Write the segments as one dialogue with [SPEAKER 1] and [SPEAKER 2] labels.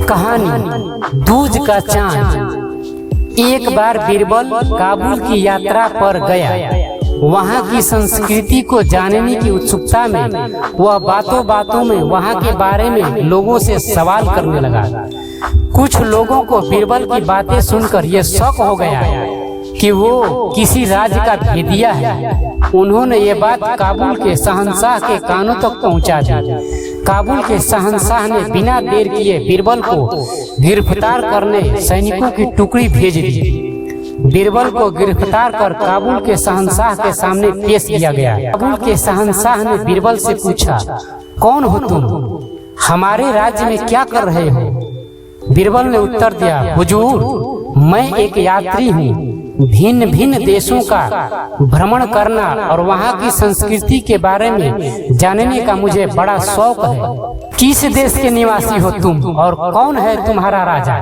[SPEAKER 1] कहानी दूज का चांद। एक बार बीरबल काबुल की यात्रा पर गया। वहाँ की संस्कृति को जानने की उत्सुकता में वह बातों बातों में वहाँ के बारे में लोगों से सवाल करने लगा। कुछ लोगों को बीरबल की बातें सुनकर यह शक हो गया कि वो किसी राज्य का भेदिया है। उन्होंने ये बात काबुल के शहंशाह के कानों तक पहुंचा दी। काबुल के शहंशाह ने बिना देर किए बीरबल को गिरफ्तार करने सैनिकों की टुकड़ी भेज दी। बीरबल को गिरफ्तार कर काबुल के शहंशाह के सामने पेश किया गया। काबुल के शहंशाह ने बीरबल से पूछा, कौन हो तुम? हमारे राज्य में क्या कर रहे हो? बीरबल ने उत्तर दिया, हुजूर, मैं एक यात्री हूँ। भिन्न भिन्न देशों का भ्रमण करना और वहाँ की संस्कृति के बारे में जानने का मुझे बड़ा शौक है। किस देश के निवासी हो तुम और कौन है तुम्हारा राजा?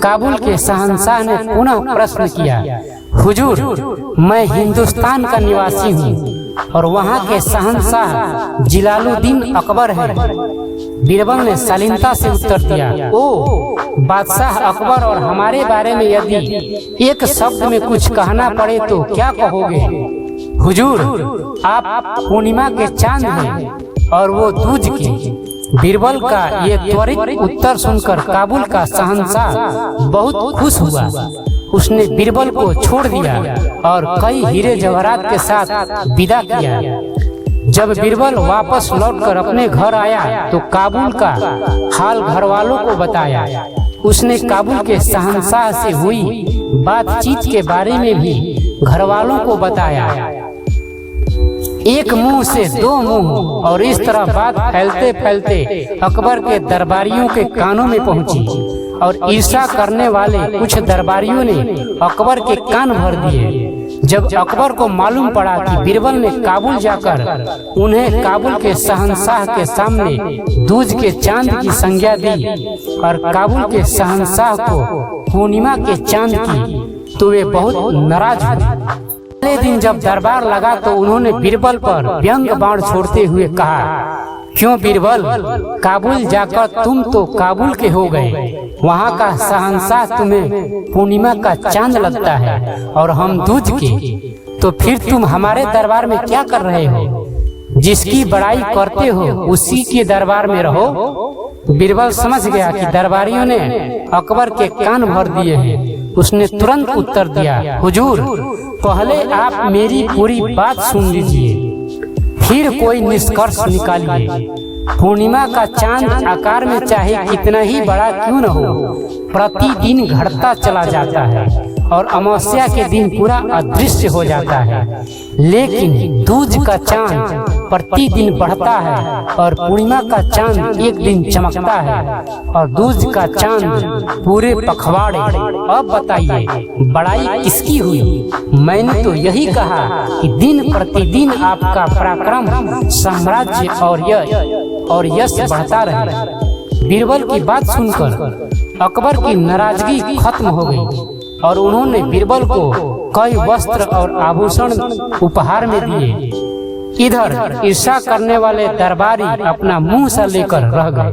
[SPEAKER 1] काबुल के शहंशाह ने पुनः प्रश्न किया, हुजूर, मैं हिंदुस्तान का निवासी हूँ और वहाँ के शहंशाह जलालुद्दीन अकबर है। बीरबल ने शालीनता से उत्तर दिया, ओ बादशाह अकबर, और हमारे बारे में यदि एक शब्द में कुछ कहना पड़े तो क्या कहोगे? हुजूर, आप पूर्णिमा के चांद हैं और वो दूज के। बीरबल का ये त्वरित उत्तर सुनकर काबुल का शहंशाह बहुत खुश हुआ। उसने बीरबल को छोड़ दिया और कई हीरे जवाहरात के साथ विदा किया। जब बीरबल वापस लौटकर अपने घर आया तो काबुल का हाल घर वालों को बताया। उसने काबुल के शहंशाह से हुई बातचीत के बारे में भी घर वालों को बताया। एक मुंह से दो मुंह, और इस तरह बात फैलते फैलते अकबर के दरबारियों के कानों में पहुंची और ईर्ष्या करने वाले कुछ दरबारियों ने अकबर के कान भर दिए। जब अकबर को मालूम पड़ा कि बीरबल ने काबुल जाकर उन्हें काबुल के शहंशाह के सामने दूज के चांद की संज्ञा दी और काबुल के शहंशाह को पूर्णिमा के चांद की, तो वे बहुत नाराज हुए। अगले दिन जब दरबार लगा तो उन्होंने बीरबल पर व्यंग बाण छोड़ते हुए कहा, क्यों बीरबल, काबुल जाकर तुम तो काबुल के हो गए। वहाँ का शहंशाह तुम्हें पूर्णिमा का चांद लगता है और हम दूज के, तो फिर तुम हमारे दरबार में क्या कर रहे हो? जिसकी बड़ाई करते हो उसी के दरबार में रहो। बीरबल समझ गया कि दरबारियों ने अकबर के कान भर दिए हैं। उसने तुरंत उत्तर दिया, हुजूर, पहले आप मेरी पूरी बात सुन लीजिए, फिर कोई निष्कर्ष निकालिए। पूर्णिमा का चांद आकार में चाहे कितना ही बड़ा क्यों न हो, प्रतिदिन घटता चला जाता है और अमावस्या के दिन पूरा अदृश्य हो जाता है। लेकिन दूज का चांद प्रतिदिन बढ़ता है और पूर्णिमा का चांद एक दिन चमकता है और दूज का चांद पूरे पखवाड़े। अब बताइए, बड़ाई किसकी हुई? मैंने तो यही कहा कि दिन प्रतिदिन आपका पराक्रम, साम्राज्य और यश बढ़ता रहे। बीरबल की बात सुनकर अकबर की नाराजगी खत्म हो गई और उन्होंने बीरबल को कई वस्त्र और आभूषण उपहार में दिए। इधर ईर्ष्या करने वाले दरबारी अपना मुंह सा लेकर रह गए।